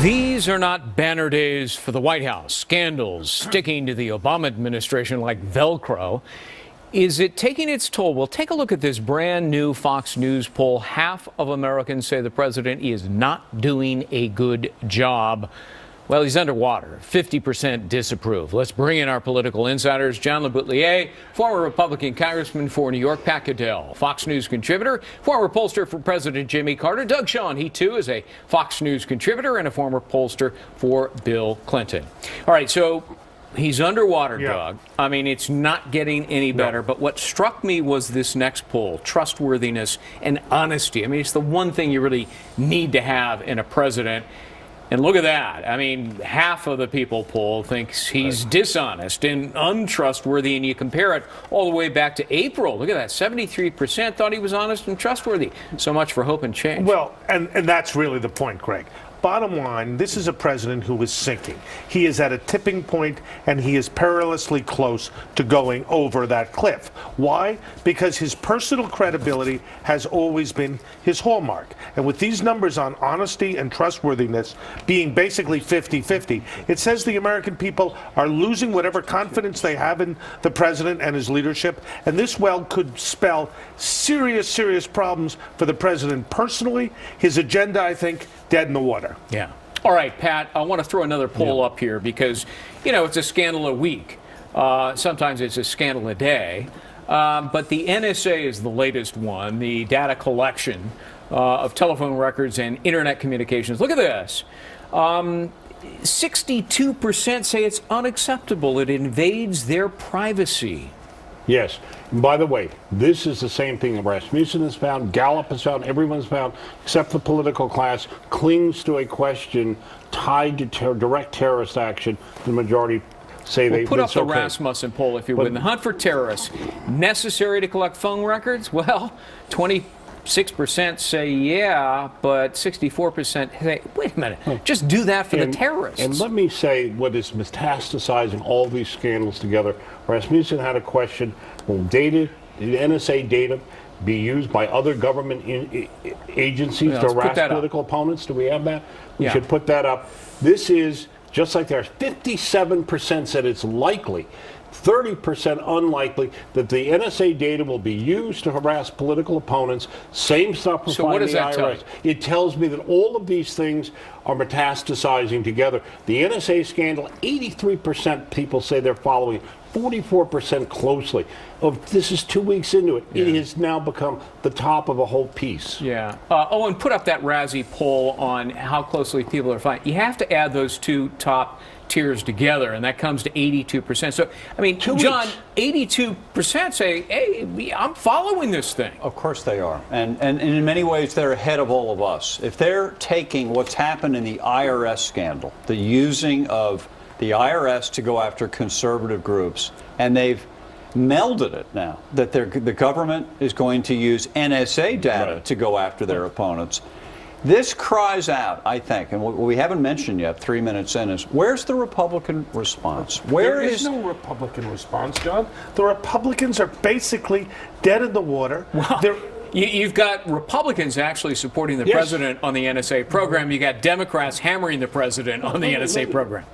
These are not banner days for the White House. Scandals sticking to the Obama administration like Velcro. Is it taking its toll? Well, take a look at this brand new Fox News poll. Half of Americans say the president is not doing a good job. Well, he's underwater. 50% disapprove. Let's bring in our political insiders. John LeBoutillier, former Republican congressman for New York. Pat Caddell, Fox News contributor, former pollster for President Jimmy Carter. Doug Schoen, he too is a Fox News contributor and a former pollster for Bill Clinton. All right, so he's underwater, Doug. I mean, it's not getting any better. But what struck me was this next poll, trustworthiness and honesty. I mean, it's the one thing you really need to have in a president. And look at that. I mean, half of the people polled thinks he's dishonest and untrustworthy, and you compare it all the way back to April. Look at that. 73% thought he was honest and trustworthy. So much for hope and change. Well, and that's really the point, Greg. Bottom line, this is a president who is sinking. He is at a tipping point, and he is perilously close to going over that cliff. Why? Because his personal credibility has always been his hallmark. And with these numbers on honesty and trustworthiness being basically 50-50, it says the American people are losing whatever confidence they have in the president and his leadership. And this, well, could spell serious, serious problems for the president personally. His agenda, I think, dead in the water. Yeah. All right, Pat, I want to throw another poll up here because, you know, it's a scandal a week. Sometimes it's a scandal a day. But the NSA is the latest one, the data collection of telephone records and internet communications. Look at this. 62% say it's unacceptable. It invades their privacy. Yes. And by the way, this is the same thing that Rasmussen has found, Gallup has found, everyone's found, except the political class clings to a question tied to direct terrorist action. The majority say they put up the Rasmussen poll, if you would. In the hunt for terrorists, necessary to collect phone records? Well, 26% say yeah, but 64% say, wait a minute, just do that for the terrorists. And let me say what is metastasizing all these scandals together. Rasmussen had a question, will data, the NSA data, be used by other government agencies to harass political opponents? Do we have that? We should put that up. This is, just like there's 57% said it's likely, 30% unlikely that the NSA data will be used to harass political opponents. Same stuff for what does the that IRS. tell you? It tells me that all of these things are metastasizing together. The NSA scandal, 83% people say they're following it. 44% closely. This is 2 weeks into it. It has now become the top of a whole piece. Yeah. And put up that Razzie poll on how closely people are following. You have to add those two top tiers together, and that comes to 82%. So, I mean, John, 82% say, hey, I'm following this thing. Of course they are. And in many ways, they're ahead of all of us. If they're taking what's happened in the IRS scandal, the using of the IRS to go after conservative groups, and they've melded it now that the government is going to use NSA data to go after their opponents. This cries out, I think, and what we haven't mentioned yet, 3 minutes in, is where's the Republican response? There is no Republican response, John. The Republicans are basically dead in the water. Well, you've got Republicans actually supporting the president on the NSA program. You got Democrats hammering the president on the NSA program.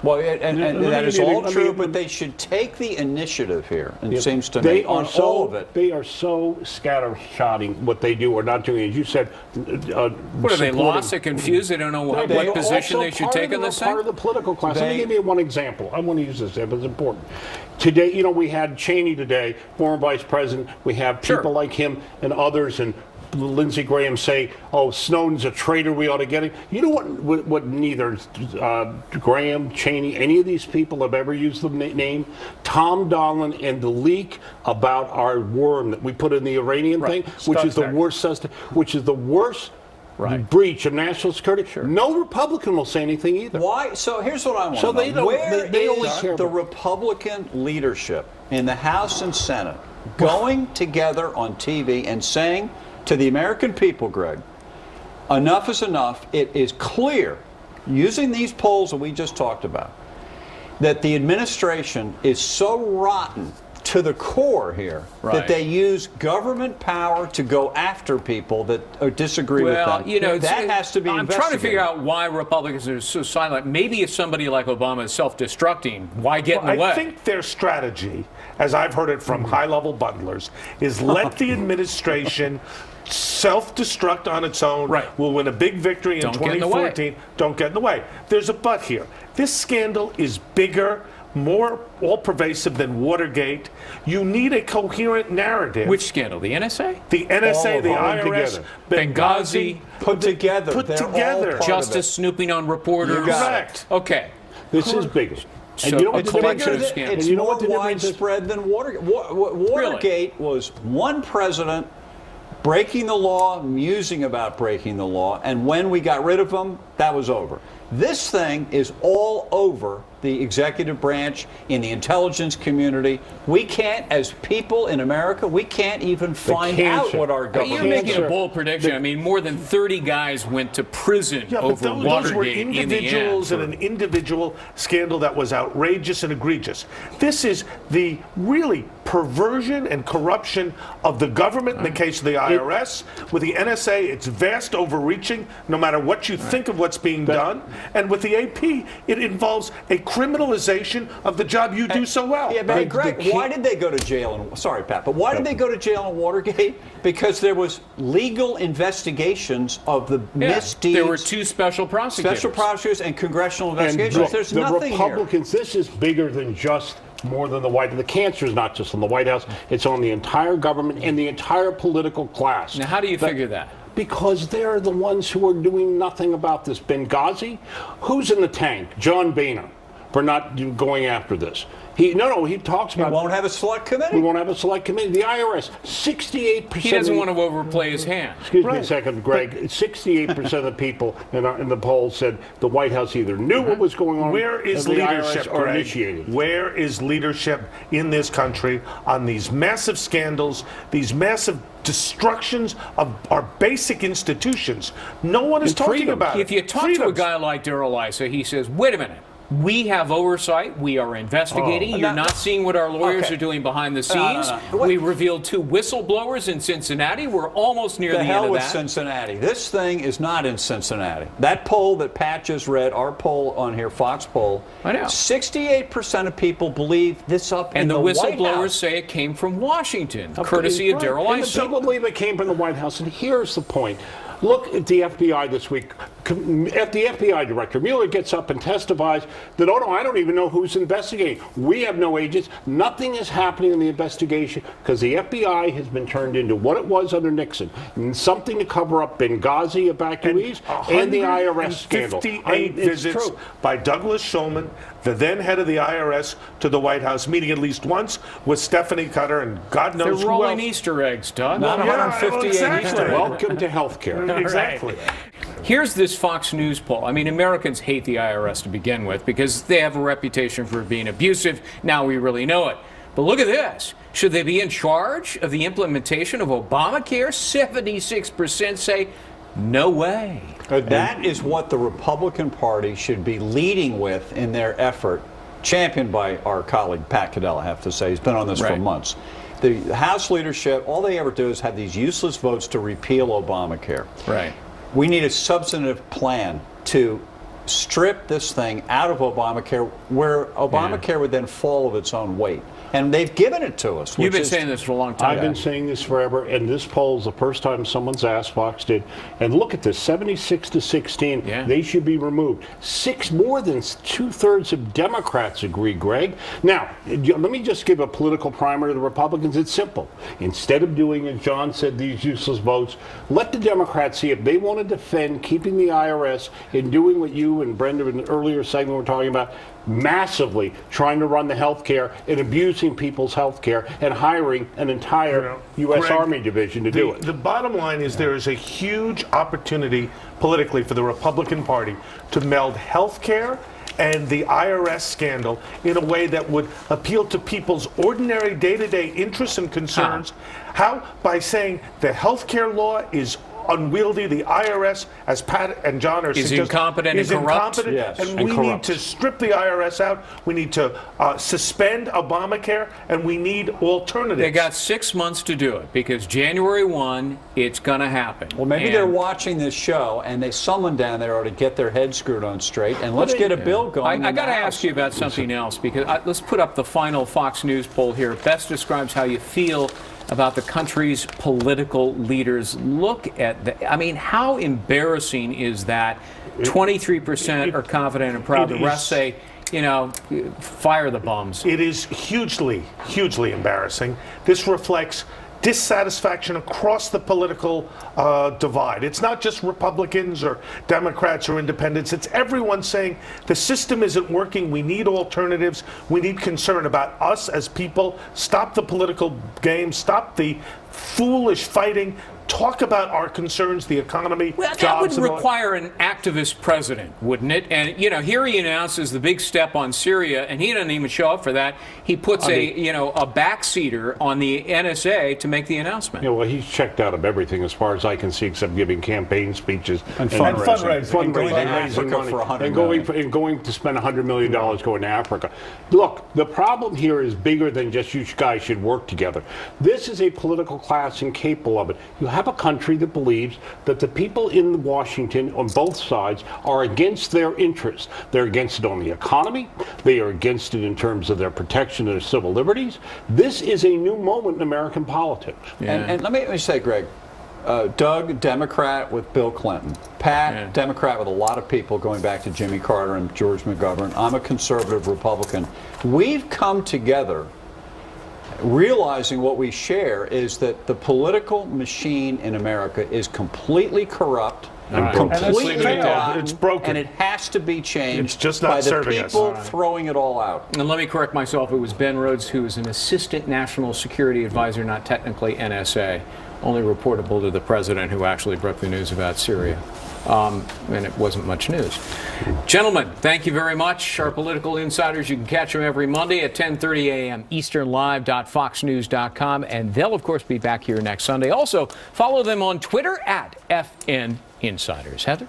Well, and that is all true, but they should take the initiative here, it seems to me, on all of it. They are so scattershotting what they do or not doing. As you said, what are they, lost? They're confused? They don't know what position they should take on this thing? Part of the political class. Let me give you one example. I want to use this example. It's important. Today, you know, we had Cheney today, former vice president. We have people like him and others, and Lindsey Graham say, oh, Snowden's a traitor, we ought to get him. You know what neither Graham, Cheney, any of these people have ever used the name? Tom Donilon and the leak about our worm that we put in the Iranian thing, which is the worst breach of national security. No Republican will say anything either. Why? So here's what I want to know. Where is the Republican leadership in the House and Senate going together on TV and saying to the American people, Greg, enough is enough. It is clear, using these polls that we just talked about, that the administration is so rotten to the core here that they use government power to go after people that disagree with them. Well, you know, that has to be I'm investigated. trying to figure out why Republicans are so silent. Maybe if somebody like Obama is self-destructing, why get in the way? I think their strategy, as I've heard it from high-level bundlers, is let the administration self-destruct on its own. Right. We'll win a big victory in 2014. Don't get in the way. There's a but here. This scandal is bigger, more all-pervasive than Watergate. You need a coherent narrative. Which scandal? The NSA? The NSA, the IRS, Benghazi, put together. Put They're together. all part Justice snooping on reporters. Correct. Okay. This is bigger. So And you know what it's the difference bigger is? than- It's And you know more what the difference is? widespread than Watergate. Watergate was one president breaking the law, musing about breaking the law, and when we got rid of him, that was over. This thing is all over the executive branch, in the intelligence community. We can't, as people in America, we can't even find out what our But government you're making a Cancer. bold prediction. I mean, more than 30 guys went to prison Yeah, but over those Watergate were in the individuals end. and an individual scandal that was outrageous and egregious. This is the really perversion and corruption of the government in the case of the IRS. With the NSA, it's vast overreaching, no matter what you think of what's being done. And with the AP, it involves a criminalization of the job you do so well. Yeah, but Greg, why did they go to jail? Sorry, Pat, but why did they go to jail in Watergate? Because there was legal investigations of the misdeeds. There were two special prosecutors. Special prosecutors and congressional And investigations. There's the nothing Republicans, this is bigger than just more than the White House. The cancer is not just on the White House, it's on the entire government and the entire political class. Now, how do you figure that? Because they're the ones who are doing nothing about this. Benghazi, who's in the tank? John Boehner, for not going after this. He talks here. about. We won't have a select committee. We won't have a select committee. The IRS, 68%. He doesn't want to overplay his hand. Excuse me a second, Greg. 68% of the people in the poll said the White House either knew what was going on. Where is or the leadership, IRS or Greg? initiated. Where is leadership in this country on these massive scandals, these massive destructions of our basic institutions? No one is And talking freedom. about it. If you talk to a Freedoms. guy like Daryl Issa, he says, wait a minute. We have oversight. We are investigating. You're not seeing what our lawyers are doing behind the scenes. no. We revealed 2 whistleblowers in Cincinnati. We're almost near the end hell of with that. Cincinnati. This thing is not in Cincinnati. That poll that Pat just read, our poll on here, Fox poll, I know. 68% of people believe this up And in the White Whistleblowers House. say it came from Washington, courtesy of Daryl And Issa. people believe it came from the White House. And here's the point. Look at the FBI this week. At the FBI director, Mueller gets up and testifies that, oh no, I don't even know who's investigating. We have no agents. Nothing is happening in the investigation because the FBI has been turned into what it was under Nixon. Something to cover up Benghazi evacuees and the IRS scandal. 58 visits by Douglas Shulman, the then head of the IRS, to the White House, meeting at least once with Stephanie Cutter and God knows They're who rolling else. Easter eggs, Doug. Not Yeah, 158 exactly. Easter eggs. Welcome to healthcare. Exactly. Here's this Fox News poll. I mean, Americans hate the IRS to begin with because they have a reputation for being abusive. Now we really know it. But look at this. Should they be in charge of the implementation of Obamacare? 76% say no way. That is what the Republican Party should be leading with in their effort, championed by our colleague Pat Caddell, I have to say. He's been on this for Right. months. The House leadership, all they ever do is have these useless votes to repeal Obamacare. Right. We need a substantive plan to strip this thing out of Obamacare, where Obamacare would then fall of its own weight. And they've given it to us. You've which been is- saying this for a long time. I've been saying this forever, and this poll is the first time someone's asked, Fox did. And look at this, 76 to 16, Yeah. they should be removed. More than 2/3 of Democrats agree, Greg. Now, let me just give a political primer to the Republicans. It's simple. Instead of doing, as John said, these useless votes, let the Democrats see if they want to defend keeping the IRS and doing what you and Brenda in the earlier segment were talking about, massively trying to run the health care and abusing people's health care and hiring an entire U.S. Greg, Army division to do it. The bottom line is there is a huge opportunity politically for the Republican Party to meld health care and the IRS scandal in a way that would appeal to people's ordinary day-to-day interests and concerns. How? By saying the health care law is unwieldy. The IRS, as Pat and John are is suggesting, incompetent is and corrupt. incompetent, Yes, and and we need corrupt. to strip the IRS out. We need to suspend Obamacare, and we need alternatives. They got 6 months to do it because January 1, it's going to happen. Well, maybe And they're watching this show and someone down there ought to get their head screwed on straight and let's get a bill going. I got to ask you about something else because let's put up the final Fox News poll here. Best describes how you feel about the country's political leaders. Look at the, I mean, how embarrassing is that? 23% are confident and proud. The rest say, you know, fire the bums. It is hugely, hugely embarrassing. This reflects dissatisfaction across the political divide. It's not just Republicans or Democrats or independents. It's everyone saying the system isn't working. We need alternatives. We need concern about us as people. Stop the political game. Stop the foolish fighting. Talk about our concerns, the economy, Well, jobs. that would require an activist president, wouldn't it? And, you know, here he announces the big step on Syria, and he doesn't even show up for that. He puts a backseater on the NSA to make the announcement. Yeah, well, he's checked out of everything as far as I can see, except giving campaign speeches And fundraising, And going to raising Africa money, for $100 and million. going to spend $100 million going to Africa. Look, the problem here is bigger than just you guys should work together. This is a political class incapable of it. You have a country that believes that the people in Washington on both sides are against their interests. They're against it on the economy. They are against it in terms of their protection of their civil liberties. This is a new moment in American politics. Yeah. And let me say, Greg, Doug, Democrat with Bill Clinton. Pat, Democrat with a lot of people going back to Jimmy Carter and George McGovern. I'm a conservative Republican. We've come together realizing what we share is that the political machine in America is completely corrupt, completely rotten, it's broken, and it has to be changed. It's just not by the serving us. people throwing it all out. And let me correct myself. It was Ben Rhodes, who is an assistant national security advisor, not technically NSA, only reportable to the president, who actually broke the news about Syria. And it wasn't much news. Gentlemen, thank you very much. Our political insiders, you can catch them every Monday at 10:30 a.m. Eastern, live.foxnews.com. And they'll, of course, be back here next Sunday. Also, follow them on Twitter at FN Insiders. Heather?